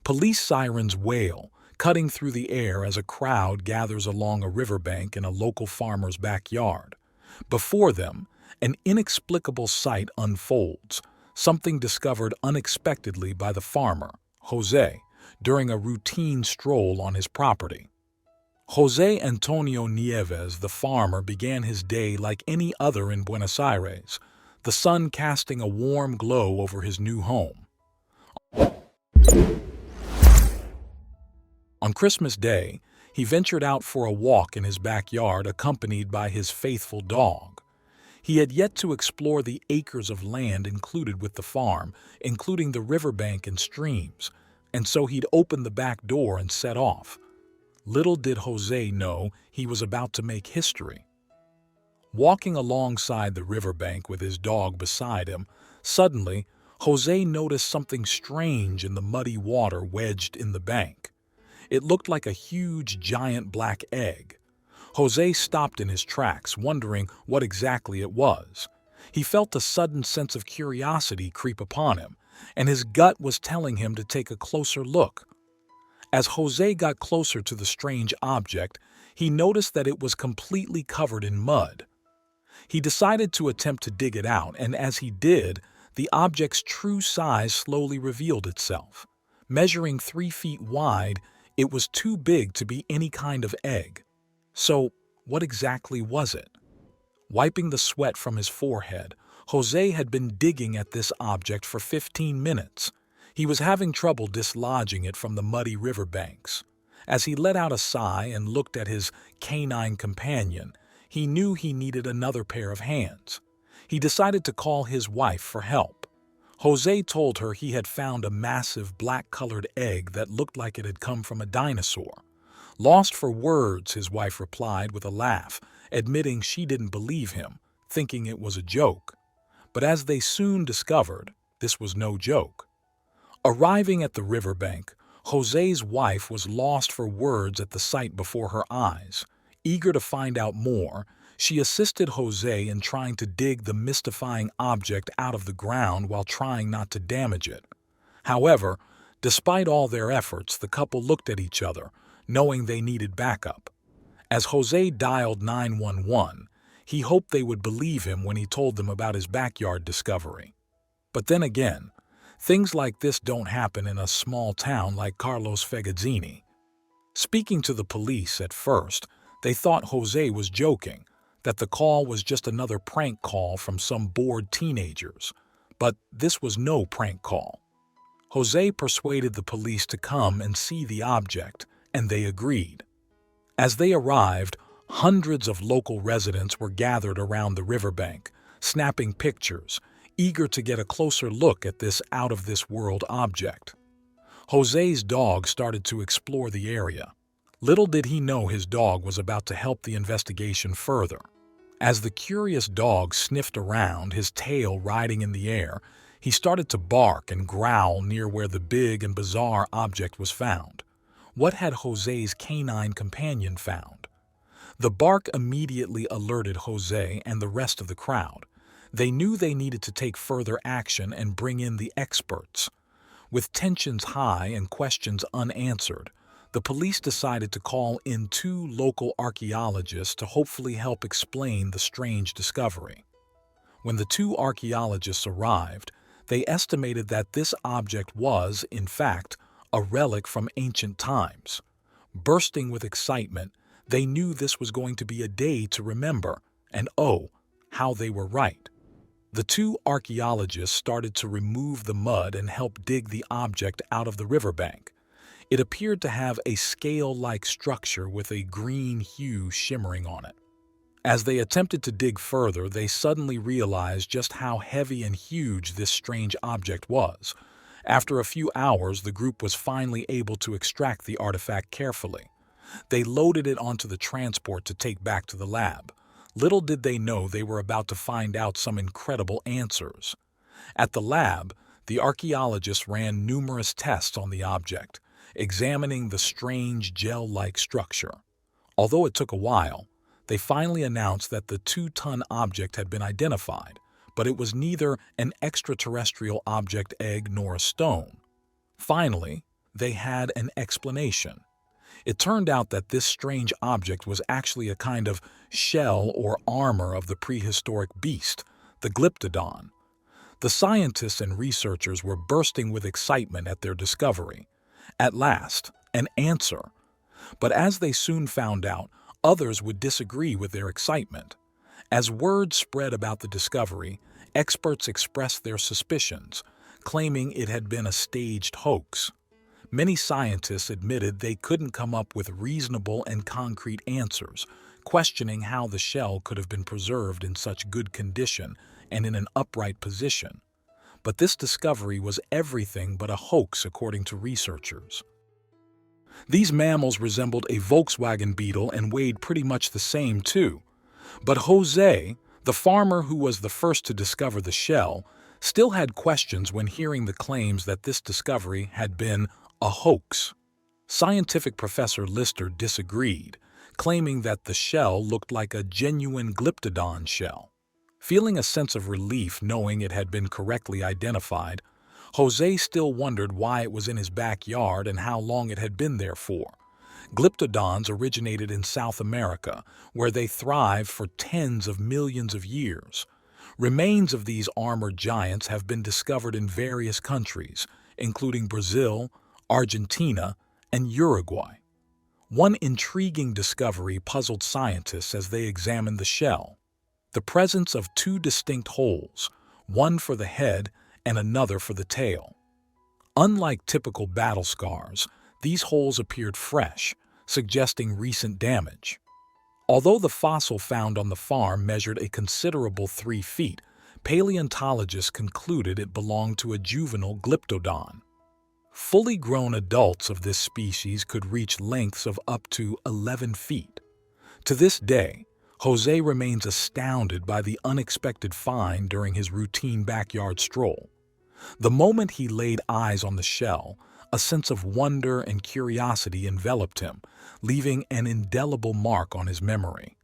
Police sirens wail, cutting through the air as a crowd gathers along a riverbank in a local farmer's backyard. Before them, an inexplicable sight unfolds, something discovered unexpectedly by the farmer, Jose, during a routine stroll on his property. Jose Antonio Nieves, the farmer, began his day like any other in Buenos Aires, the sun casting a warm glow over his new home. On Christmas Day, he ventured out for a walk in his backyard accompanied by his faithful dog. He had yet to explore the acres of land included with the farm, including the riverbank and streams, and so he'd opened the back door and set off. Little did Jose know he was about to make history. Walking alongside the riverbank with his dog beside him, suddenly, Jose noticed something strange in the muddy water wedged in the bank. It looked like a huge, giant black egg. Jose stopped in his tracks, wondering what exactly it was. He felt a sudden sense of curiosity creep upon him, and his gut was telling him to take a closer look. As Jose got closer to the strange object, he noticed that it was completely covered in mud. He decided to attempt to dig it out, and as he did, the object's true size slowly revealed itself. Measuring 3 feet wide, it was too big to be any kind of egg. So, what exactly was it? Wiping the sweat from his forehead, Jose had been digging at this object for 15 minutes. He was having trouble dislodging it from the muddy riverbanks. As he let out a sigh and looked at his canine companion, he knew he needed another pair of hands. He decided to call his wife for help. Jose told her he had found a massive black-colored egg that looked like it had come from a dinosaur. Lost for words, his wife replied with a laugh, admitting she didn't believe him, thinking it was a joke. But as they soon discovered, this was no joke. Arriving at the riverbank, Jose's wife was lost for words at the sight before her eyes. Eager to find out more, she assisted Jose in trying to dig the mystifying object out of the ground while trying not to damage it. However, despite all their efforts, the couple looked at each other, knowing they needed backup. As Jose dialed 911, he hoped they would believe him when he told them about his backyard discovery. But then again, things like this don't happen in a small town like Carlos Fegazzini. Speaking to the police at first, they thought Jose was joking, that the call was just another prank call from some bored teenagers. But this was no prank call. Jose persuaded the police to come and see the object, and they agreed. As they arrived, hundreds of local residents were gathered around the riverbank, snapping pictures, eager to get a closer look at this out-of-this-world object. Jose's dog started to explore the area. Little did he know his dog was about to help the investigation further. As the curious dog sniffed around, his tail riding in the air, he started to bark and growl near where the big and bizarre object was found. What had Jose's canine companion found? The bark immediately alerted Jose and the rest of the crowd. They knew they needed to take further action and bring in the experts. With tensions high and questions unanswered, the police decided to call in 2 local archaeologists to hopefully help explain the strange discovery. When the 2 archaeologists arrived, they estimated that this object was, in fact, a relic from ancient times. Bursting with excitement, they knew this was going to be a day to remember, and oh, how they were right. The 2 archaeologists started to remove the mud and help dig the object out of the riverbank. It appeared to have a scale-like structure with a green hue shimmering on it. As they attempted to dig further, they suddenly realized just how heavy and huge this strange object was. After a few hours, the group was finally able to extract the artifact carefully. They loaded it onto the transport to take back to the lab. Little did they know they were about to find out some incredible answers. At the lab, the archaeologists ran numerous tests on the object, examining the strange gel-like structure. Although it took a while, they finally announced that the 2-ton object had been identified, but it was neither an extraterrestrial object egg nor a stone. Finally, they had an explanation. It turned out that this strange object was actually a kind of shell or armor of the prehistoric beast, the Glyptodon. The scientists and researchers were bursting with excitement at their discovery. At last, an answer. But as they soon found out, others would disagree with their excitement. As word spread about the discovery, experts expressed their suspicions, claiming it had been a staged hoax. Many scientists admitted they couldn't come up with reasonable and concrete answers, questioning how the shell could have been preserved in such good condition and in an upright position. But this discovery was everything but a hoax, according to researchers. These mammals resembled a Volkswagen Beetle and weighed pretty much the same too. But Jose, the farmer who was the first to discover the shell, still had questions when hearing the claims that this discovery had been a hoax. Scientific Professor Lister disagreed, claiming that the shell looked like a genuine Glyptodon shell. Feeling a sense of relief knowing it had been correctly identified, Jose still wondered why it was in his backyard and how long it had been there for. Glyptodons originated in South America, where they thrive for tens of millions of years. Remains of these armored giants have been discovered in various countries, including Brazil, Argentina, and Uruguay. One intriguing discovery puzzled scientists as they examined the shell: the presence of two distinct holes, one for the head and another for the tail. Unlike typical battle scars, these holes appeared fresh, suggesting recent damage. Although the fossil found on the farm measured a considerable 3 feet, paleontologists concluded it belonged to a juvenile Glyptodon. Fully grown adults of this species could reach lengths of up to 11 feet. To this day, Jose remains astounded by the unexpected find during his routine backyard stroll. The moment he laid eyes on the shell, a sense of wonder and curiosity enveloped him, leaving an indelible mark on his memory.